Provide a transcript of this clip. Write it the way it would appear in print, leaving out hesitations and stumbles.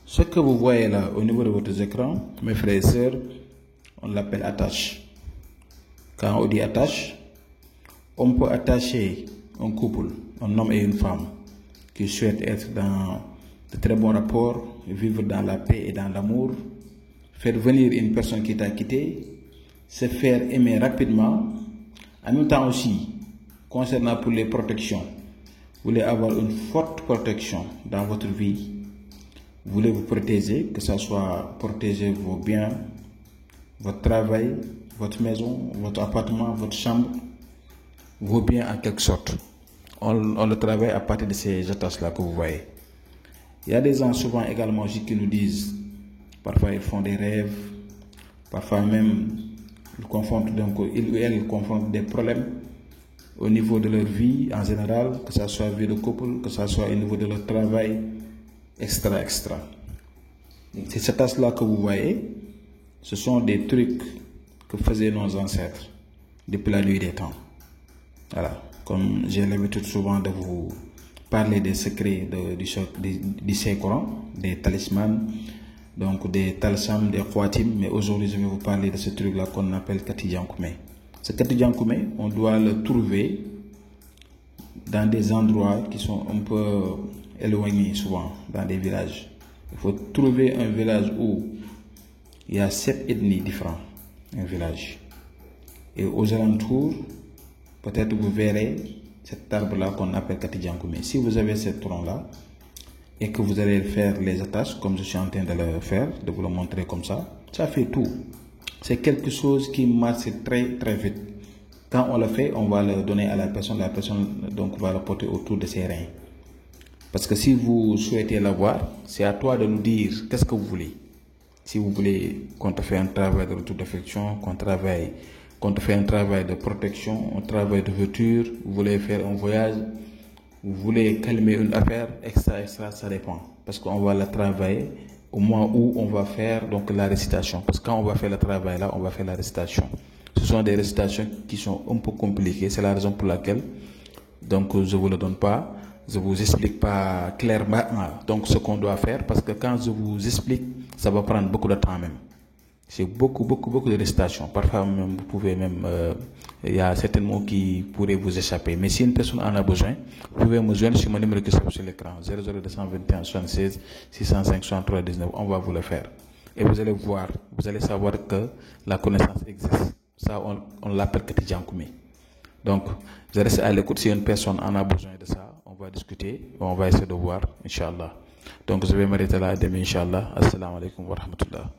Ce que vous voyez là au niveau de votre écran, mes frères et sœurs, on l'appelle attache. Quand on dit attache, on peut attacher un couple, un homme et une femme, qui souhaitent être dans de très bons rapports, vivre dans la paix et dans l'amour, faire venir une personne qui t'a quitté, se faire aimer rapidement. En même temps aussi, concernant pour les protections, vous voulez avoir une forte protection dans votre vie, vous voulez vous protéger, que ce soit protéger vos biens, votre travail, votre maison, votre appartement, votre chambre, vos biens en quelque sorte. On le travaille à partir de ces attaches-là que vous voyez. Il y a des gens souvent également aussi qui nous disent, parfois ils font des rêves, parfois même ils ou elles confrontent des problèmes au niveau de leur vie en général, que ce soit vie de couple, que ce soit au niveau de leur travail, extra. Ces attaches-là que vous voyez, ce sont des trucs que faisaient nos ancêtres depuis la nuit des temps. Voilà, comme j'ai l'habitude souvent de vous parler des secrets du Saint-Coran, des talismans, donc des talsams, des khawatim, mais aujourd'hui je vais vous parler de ce truc-là qu'on appelle Katijankoumé. Ce Katijankoumé, on doit le trouver dans des endroits qui sont un peu éloignés souvent, dans des villages. Il faut trouver un village où il y a 7 ethnies différentes, un village. Et aux alentours, peut-être vous verrez cet arbre-là qu'on appelle Katijankoumé. Si vous avez ce tronc-là et que vous allez faire les attaches, comme je suis en train de le faire, de vous le montrer comme ça fait tout. C'est quelque chose qui marche très très vite. Quand on le fait, on va le donner à la personne donc va le porter autour de ses reins. Parce que si vous souhaitez l'avoir, c'est à toi de nous dire qu'est-ce que vous voulez. Si vous voulez qu'on te fasse un travail de retour d'affection, qu'on te fait un travail de protection, un travail d'ouverture, vous voulez faire un voyage, vous voulez calmer une affaire, extra, ça dépend. Parce qu'on va la travailler au moment où on va faire donc la récitation. Parce que quand on va faire le travail là, on va faire la récitation. Ce sont des récitations qui sont un peu compliquées, c'est la raison pour laquelle donc je ne vous le donne pas, je ne vous explique pas clairement donc ce qu'on doit faire, parce que quand je vous explique, ça va prendre beaucoup de temps même. C'est beaucoup de récitations. Parfois même, vous pouvez même, il y a certains mots qui pourraient vous échapper. Mais si une personne en a besoin, vous pouvez me joindre sur mon numéro qui s'affiche sur l'écran, 00221 76 605 63 19. On va vous le faire. Et vous allez voir, vous allez savoir que la connaissance existe. Ça, on l'appelle Katijankoumé. Donc, je reste à l'écoute. Si une personne en a besoin de ça, on va discuter, on va essayer de voir, Inch'Allah. Donc, je vais m'arrêter là, demain, Inch'Allah. Assalamu alaikum wa rahmatullah.